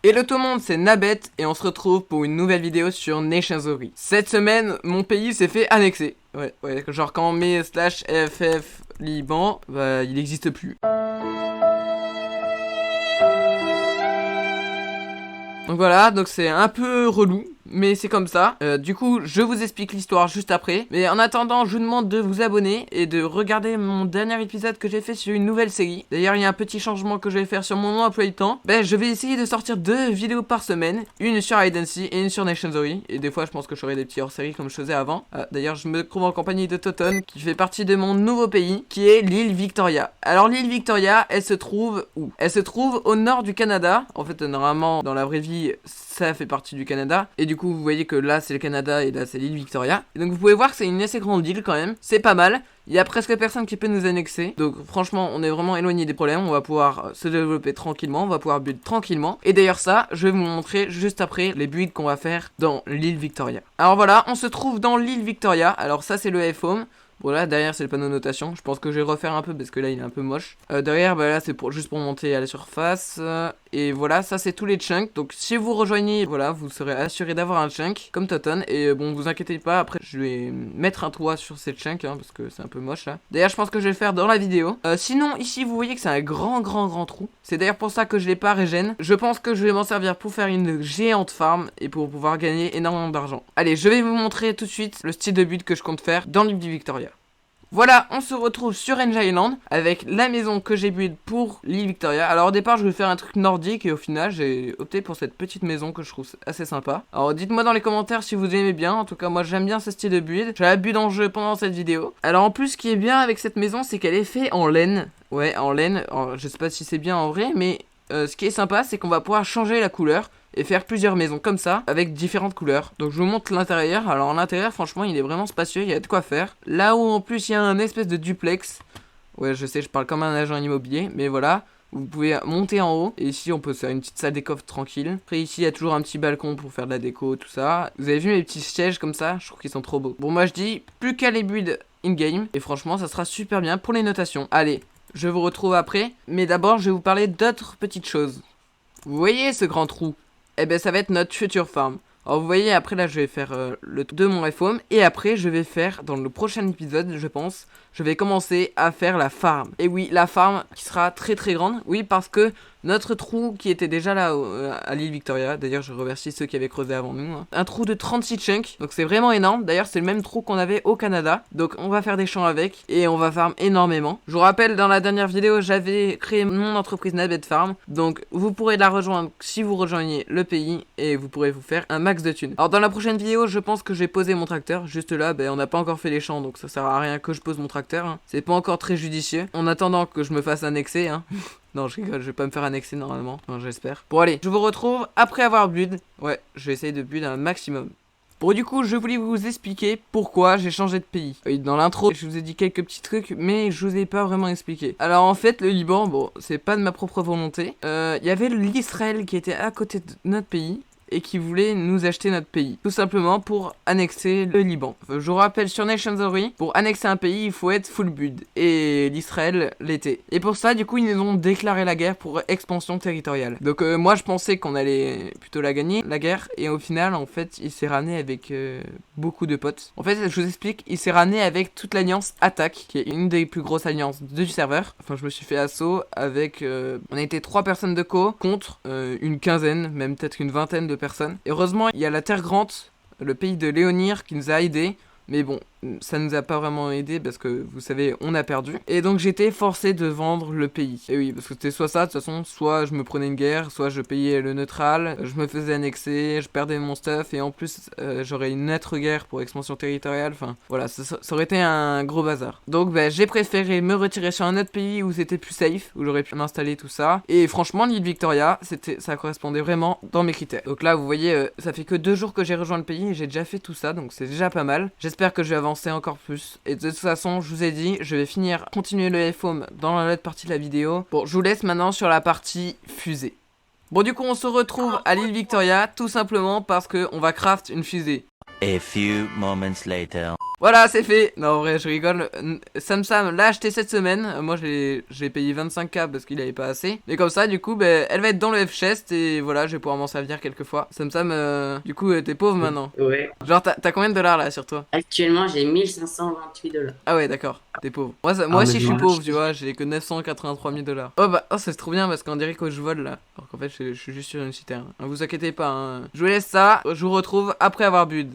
Hello tout le monde, c'est Nabet et on se retrouve pour une nouvelle vidéo sur Nationsori. Cette semaine, mon pays s'est fait annexer. Ouais, genre quand on met /FF Liban, bah il n'existe plus. Donc voilà, donc c'est un peu relou, mais c'est comme ça. Du coup, je vous explique l'histoire juste après. Mais en attendant, je vous demande de vous abonner et de regarder mon dernier épisode que j'ai fait sur une nouvelle série. D'ailleurs, il y a un petit changement que je vais faire sur mon emploi du temps. Je vais essayer de sortir 2 vidéos par semaine. Une sur Hide and Seek et une sur Nationsori. Et des fois, je pense que je ferai des petits hors-série comme je faisais avant. D'ailleurs, je me trouve en compagnie de Toton, qui fait partie de mon nouveau pays, qui est l'île Victoria. Alors, l'île Victoria, elle se trouve où? Elle se trouve au nord du Canada. En fait, normalement, dans la vraie vie, ça fait partie du Canada. Et du coup, vous voyez que là, c'est le Canada et là, c'est l'île Victoria. Et donc, vous pouvez voir que c'est une assez grande île quand même. C'est pas mal. Il y a presque personne qui peut nous annexer. Donc, franchement, on est vraiment éloigné des problèmes. On va pouvoir se développer tranquillement. On va pouvoir build tranquillement. Et d'ailleurs, ça, je vais vous montrer juste après les builds qu'on va faire dans l'île Victoria. Alors voilà, on se trouve dans l'île Victoria. Alors, ça, c'est le F-Home. Bon là derrière c'est le panneau notation, je pense que je vais refaire un peu parce que là il est un peu moche. Derrière là c'est juste pour monter à la surface. Et voilà, ça c'est tous les chunks. Donc si vous rejoignez, voilà, vous serez assuré d'avoir un chunk comme Toton. Et bon, vous inquiétez pas, après je vais mettre un toit sur ces chunks parce que c'est un peu moche là. D'ailleurs je pense que je vais le faire dans la vidéo. Sinon ici vous voyez que c'est un grand trou. C'est d'ailleurs pour ça que je l'ai pas régène. Je pense que je vais m'en servir pour faire une géante farm et pour pouvoir gagner énormément d'argent. Allez, je vais vous montrer tout de suite le style de build que je compte faire dans l'île du Victoria. Voilà, on se retrouve sur Range Island avec la maison que j'ai build pour l'île Victoria. Alors au départ je vais faire un truc nordique et au final j'ai opté pour cette petite maison que je trouve assez sympa. Alors dites-moi dans les commentaires si vous aimez bien, en tout cas moi j'aime bien ce style de build. J'ai la build en jeu pendant cette vidéo. Alors en plus ce qui est bien avec cette maison c'est qu'elle est faite en laine. Ouais, en laine, alors, je sais pas si c'est bien en vrai mais ce qui est sympa c'est qu'on va pouvoir changer la couleur et faire plusieurs maisons comme ça avec différentes couleurs. Donc je vous montre l'intérieur. Alors l'intérieur franchement il est vraiment spacieux, il y a de quoi faire. Là où en plus il y a un espèce de duplex. Ouais je sais, je parle comme un agent immobilier, mais voilà. Vous pouvez monter en haut. Et ici on peut faire une petite salle des coffres tranquille. Après ici il y a toujours un petit balcon pour faire de la déco, tout ça. Vous avez vu mes petits sièges comme ça? Je trouve qu'ils sont trop beaux. Bon moi je dis plus qu'à les build in-game. Et franchement ça sera super bien pour les notations. Allez, je vous retrouve après. Mais d'abord je vais vous parler d'autres petites choses. Vous voyez ce grand trou? Eh ben ça va être notre future farm. Alors vous voyez, après là je vais faire le de mon F-Home. Et après je vais faire, dans le prochain épisode je pense, je vais commencer à faire la farm. Et oui, la farm qui sera très grande. Oui, parce que notre trou qui était déjà là à l'île Victoria, d'ailleurs je remercie ceux qui avaient creusé avant nous, un trou de 36 chunks, donc c'est vraiment énorme. D'ailleurs c'est le même trou qu'on avait au Canada. Donc on va faire des champs avec et on va farm énormément. Je vous rappelle, dans la dernière vidéo j'avais créé mon entreprise Nabet Farm. Donc vous pourrez la rejoindre si vous rejoignez le pays et vous pourrez vous faire un max de thunes. Alors dans la prochaine vidéo je pense que je vais poser mon tracteur. Juste là on n'a pas encore fait les champs, donc ça sert à rien que je pose mon tracteur. C'est pas encore très judicieux. En attendant que je me fasse annexer Non, je rigole, je vais pas me faire annexer normalement. Enfin, j'espère. Bon, allez, je vous retrouve après avoir build. Ouais, je vais essayer de build un maximum. Bon, du coup, je voulais vous expliquer pourquoi j'ai changé de pays. Oui, dans l'intro, je vous ai dit quelques petits trucs, mais je vous ai pas vraiment expliqué. Alors, en fait, le Liban, bon, c'est pas de ma propre volonté. Il y avait l'Israël qui était à côté de notre pays et qui voulait nous acheter notre pays. Tout simplement pour annexer le Liban. Je vous rappelle, sur Nationsori, pour annexer un pays, il faut être full build. Et l'Israël l'était. Et pour ça, du coup, ils nous ont déclaré la guerre pour expansion territoriale. Donc moi, je pensais qu'on allait plutôt la gagner, la guerre. Et au final, en fait, il s'est ramené avec beaucoup de potes. En fait, je vous explique, il s'est ramené avec toute l'alliance Attack, qui est une des plus grosses alliances du serveur. Enfin, je me suis fait assaut avec... on a été 3 personnes de co contre une quinzaine, même peut-être une vingtaine de personnes. Et heureusement, il y a la Terre Grande, le pays de Léonir, qui nous a aidés. Mais bon, ça nous a pas vraiment aidé parce que vous savez, on a perdu. Et donc j'étais forcé de vendre le pays. Et oui, parce que c'était soit ça, de toute façon, soit je me prenais une guerre, soit je payais le neutral, je me faisais annexer, je perdais mon stuff, et en plus j'aurais une autre guerre pour expansion territoriale. Enfin voilà, ça aurait été un gros bazar. Donc j'ai préféré me retirer sur un autre pays où c'était plus safe, où j'aurais pu m'installer tout ça. Et franchement, l'île Victoria, ça correspondait vraiment dans mes critères. Donc là, vous voyez, ça fait que 2 jours que j'ai rejoint le pays et j'ai déjà fait tout ça, donc c'est déjà pas mal. J'espère que je vais avancer encore plus. Et de toute façon, je vous ai dit, je vais continuer le F-Home dans l'autre partie de la vidéo. Bon, je vous laisse maintenant sur la partie fusée. Bon, du coup, on se retrouve à l'île Victoria, tout simplement parce qu'on va craft une fusée. A few moments later. Voilà, c'est fait. Non, en vrai, je rigole. Sam l'a acheté cette semaine. Moi, j'ai payé 25K parce qu'il avait pas assez. Mais comme ça, du coup, ben, elle va être dans le F-chest et voilà, je vais pouvoir m'en servir quelques fois. Sam, du coup, t'es pauvre maintenant. Ouais. Genre, t'as combien de dollars là sur toi? Actuellement, j'ai 1528 $. Ah ouais, d'accord, t'es pauvre. Moi, moi Ah, mais aussi, je suis moi, pauvre, tu vois. J'ai que 983 000 $. Oh bah, oh, c'est trop bien parce qu'on dirait que je vole là. Alors qu'en fait, je suis juste sur une citerne. Ne vous inquiétez pas, hein. Je vous laisse ça. Je vous retrouve après avoir bu.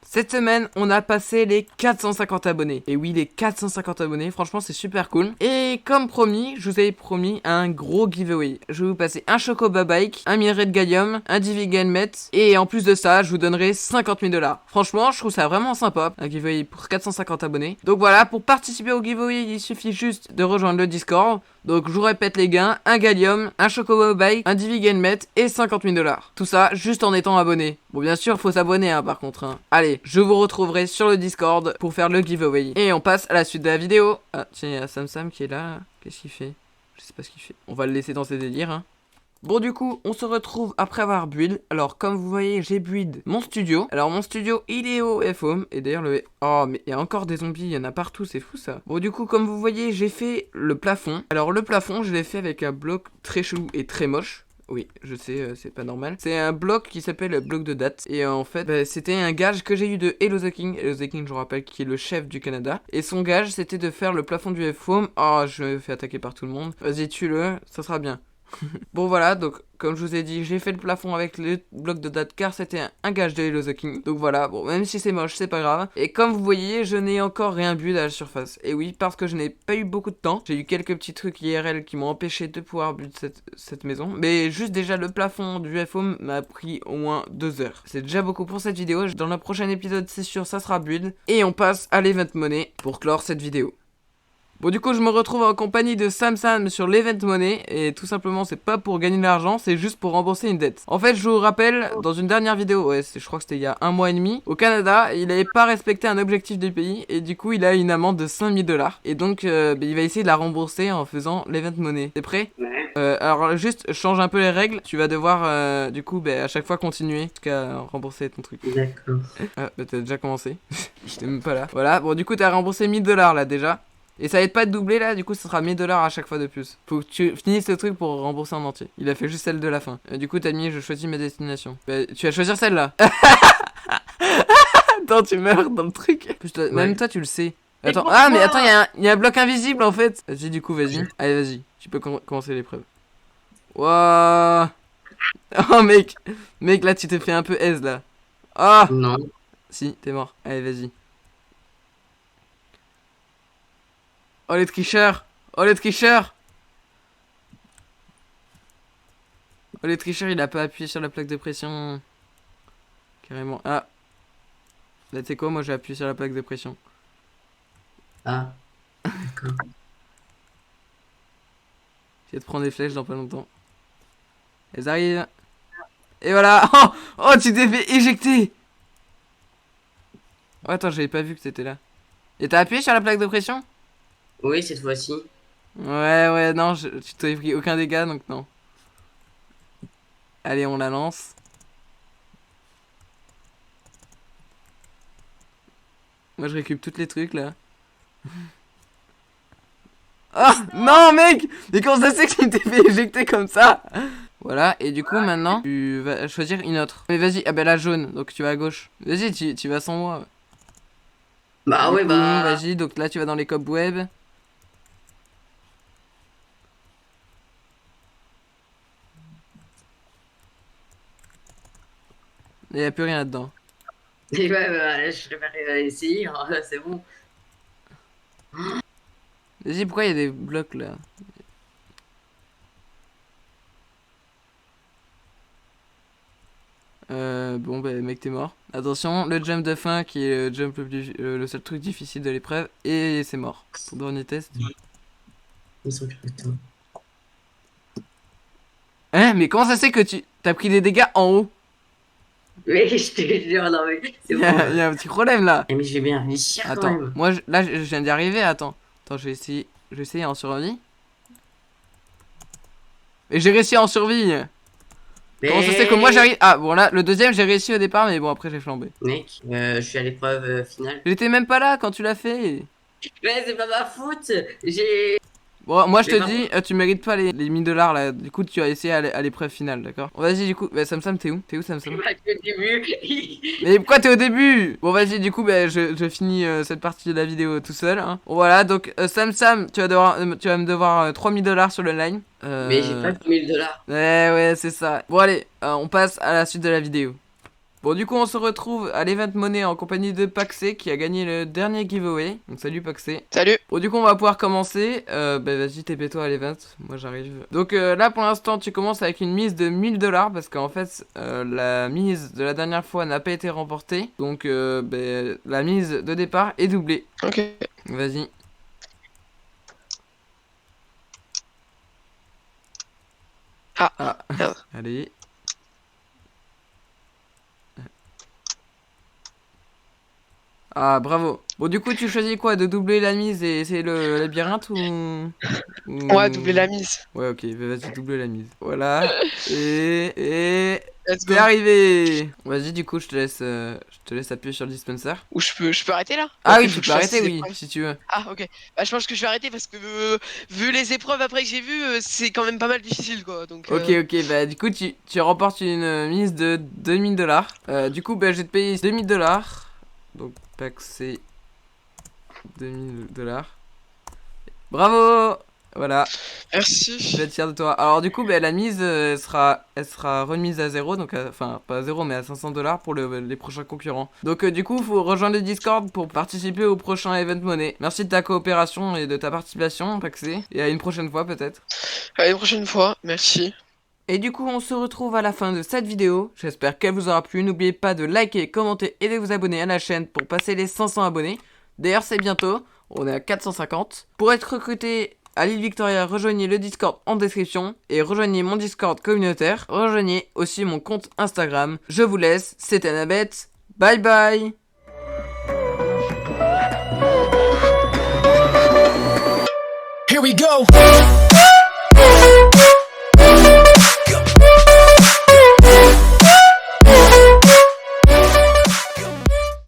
Cette semaine, on a passé les 450 abonnés. Et oui, les 450 abonnés, franchement, c'est super cool. Et comme promis, je vous avais promis un gros giveaway. Je vais vous passer un Chocobo Bike, un minerai de gallium, un Divi Helmet. Et en plus de ça, je vous donnerai 50 000 $. Franchement, je trouve ça vraiment sympa. Un giveaway pour 450 abonnés. Donc voilà, pour participer au giveaway, il suffit juste de rejoindre le Discord. Donc je vous répète les gains, un Gallium, un Chocobo Bike, un Divi Helmet et 50 000 $. Tout ça juste en étant abonné. Bon bien sûr faut s'abonner hein, par contre hein. Allez, je vous retrouverai sur le Discord pour faire le giveaway. Et on passe à la suite de la vidéo. Ah tiens, il y a Sam qui est là. Qu'est-ce qu'il fait? Je sais pas ce qu'il fait. On va le laisser dans ses délires hein. Bon du coup, on se retrouve après avoir build. Alors comme vous voyez, j'ai build mon studio. Alors mon studio, il est au F-Home. Et d'ailleurs le... Oh mais il y a encore des zombies, il y en a partout, c'est fou ça. Bon du coup, comme vous voyez, j'ai fait le plafond. Alors le plafond, je l'ai fait avec un bloc très chelou et très moche. Oui, je sais, c'est pas normal. C'est un bloc qui s'appelle bloc de date. Et en fait, bah, c'était un gage que j'ai eu de Hello the King. Hello the King, je vous rappelle, qui est le chef du Canada. Et son gage, c'était de faire le plafond du F-Home. Oh, je me fais attaquer par tout le monde. Vas-y, tue-le, ça sera bien. Bon voilà, donc comme je vous ai dit, j'ai fait le plafond avec le bloc de date car c'était un gage de Hello the King. Donc voilà, bon même si c'est moche, c'est pas grave. Et comme vous voyez, je n'ai encore rien bu à la surface. Et oui, parce que je n'ai pas eu beaucoup de temps. J'ai eu quelques petits trucs IRL qui m'ont empêché de pouvoir bu cette maison. Mais juste déjà le plafond du F-Home m'a pris au moins 2 heures. C'est déjà beaucoup pour cette vidéo. Dans le prochain épisode, c'est sûr, ça sera build. Et on passe à l'event money pour clore cette vidéo. Bon du coup je me retrouve en compagnie de Sam sur l'Event Money et tout simplement c'est pas pour gagner de l'argent, c'est juste pour rembourser une dette. En fait je vous rappelle, dans une dernière vidéo, ouais je crois que c'était il y a 1 mois et demi, au Canada il avait pas respecté un objectif du pays et du coup il a une amende de 5 000 $. Et donc il va essayer de la rembourser en faisant l'Event Money. T'es prêt? Ouais. Alors juste change un peu les règles, tu vas devoir du coup à chaque fois continuer jusqu'à rembourser ton truc. D'accord. Ah bah t'as déjà commencé, j'étais même pas là. Voilà, bon du coup t'as remboursé 1 000 $ là déjà. Et ça va être pas de doubler là, du coup ça sera 1 000 $ à chaque fois de plus. Faut que tu finisses ce truc pour rembourser en entier. Il a fait juste celle de la fin. Du coup t'as mis je choisis ma destination. Bah, tu vas choisir celle-là. Attends, tu meurs dans le truc. Plus, toi, même toi tu le sais. Attends, ah mais attends, il y a un bloc invisible en fait. Vas-y du coup vas-y. Allez vas-y, tu peux commencer l'épreuve. Wouah. Oh mec, mec là tu te fais un peu aise là. Ah. Non. Si, t'es mort. Allez vas-y. Oh les tricheurs! Oh les tricheurs! Oh les tricheurs, il a pas appuyé sur la plaque de pression. Carrément. Ah! Là tu sais quoi, moi j'ai appuyé sur la plaque de pression. Ah. D'accord. J'ai de prendre des flèches dans pas longtemps. Elles arrivent. Et voilà! Oh! Oh tu t'es fait éjecter! Oh attends, j'avais pas vu que t'étais là. Et t'as appuyé sur la plaque de pression? Oui, cette fois-ci. Ouais, non, tu t'avais pris aucun dégât donc non. Allez, on la lance. Moi je récupère tous les trucs là. Ah non mec! Mais comment ça c'est que tu t'es fait éjecter comme ça? Voilà, et du coup maintenant tu vas choisir une autre. Mais vas-y, ah bah la jaune, donc tu vas à gauche. Vas-y, tu vas sans moi. Bah Du ouais, coup, bah. vas-y, donc là tu vas dans les cobwebs. Il n'y a plus rien là-dedans. Et ouais, bah, je préfère essayer, hein, c'est bon. Vas-y, pourquoi il y a des blocs là? Bon bah mec t'es mort. Attention, le jump de fin qui est le jump le seul truc difficile de l'épreuve. Et c'est mort. Pour dernier test. Ils sont putain. Hein, mais comment ça c'est que t'as pris des dégâts en haut? Mais je te jure, non mais c'est Il bon. y a un petit problème là. Eh, mais je vais bien réussir quand Attends, même. moi là je viens d'y arriver, attends. Attends, je vais essayer en survie. Et j'ai réussi en survie. Comment ça se fait que moi j'arrive... Ah bon là, le deuxième j'ai réussi au départ, mais bon après j'ai flambé. Mec, je suis à l'épreuve finale. J'étais même pas là quand tu l'as fait. Mais c'est pas ma faute. J'ai. Bon, moi je te Mais par dis, tu mérites pas les 1000 $ là. Du coup, tu vas essayer à l'épreuve finale, d'accord? Bon, vas-y, du coup, bah, Samsam, t'es où? T'es où, Samsam? Au début. Mais pourquoi t'es au début? Bon, vas-y, du coup, bah, je finis cette partie de la vidéo tout seul. Hein. Bon, voilà, donc, Samsam, tu vas me devoir 3000 $ sur le line. Mais j'ai pas 1000 $. Ouais, c'est ça. Bon, allez, on passe à la suite de la vidéo. Bon, du coup, on se retrouve à l'event monnaie en compagnie de Paxé qui a gagné le dernier giveaway. Donc, salut Paxé. Salut. Bon, du coup, on va pouvoir commencer. Bah, vas-y, TP-toi à l'event. Moi, j'arrive. Donc, là, pour l'instant, tu commences avec une mise de 1000 $ parce qu'en fait, la mise de la dernière fois n'a pas été remportée. Donc, bah, la mise de départ est doublée. Ok. Vas-y. Ah. Merde. Allez. Ah, bravo. Bon, du coup, tu choisis quoi? De doubler la mise et c'est le labyrinthe ou... Ouais, doubler la mise. Ouais, ok, bah, vas-y, double la mise. Voilà. Et... Let's go. C'est arrivé. Vas-y, du coup, je te laisse appuyer sur le dispenser. Ou je peux arrêter là? Ah Ok, oui, faut tu que peux je fasse arrêter, ces oui, épreuves. si tu veux. Ah, ok. Bah, je pense que je vais arrêter parce que vu les épreuves après que j'ai vues, c'est quand même pas mal difficile quoi. Donc, Ok, ok, bah du coup, tu remportes une mise de 2000 $. Du coup, bah, je vais te payer 2000 $. Donc, pack c'est 2000 $. Bravo. Voilà. Merci. Je vais être fier de toi. Alors du coup, bah, la mise elle sera remise à 0, donc enfin pas à 0 mais à 500 $ pour les prochains concurrents. Donc du coup, faut rejoindre le Discord pour participer au prochain event monnaie. Merci de ta coopération et de ta participation, Paxé. Et à une prochaine fois peut-être. À une prochaine fois. Merci. Et du coup, on se retrouve à la fin de cette vidéo. J'espère qu'elle vous aura plu. N'oubliez pas de liker, commenter et de vous abonner à la chaîne pour passer les 500 abonnés. D'ailleurs, c'est bientôt. On est à 450. Pour être recruté à l'île Victoria, rejoignez le Discord en description et rejoignez mon Discord communautaire. Rejoignez aussi mon compte Instagram. Je vous laisse, c'était Annabeth. Bye bye. Here we go.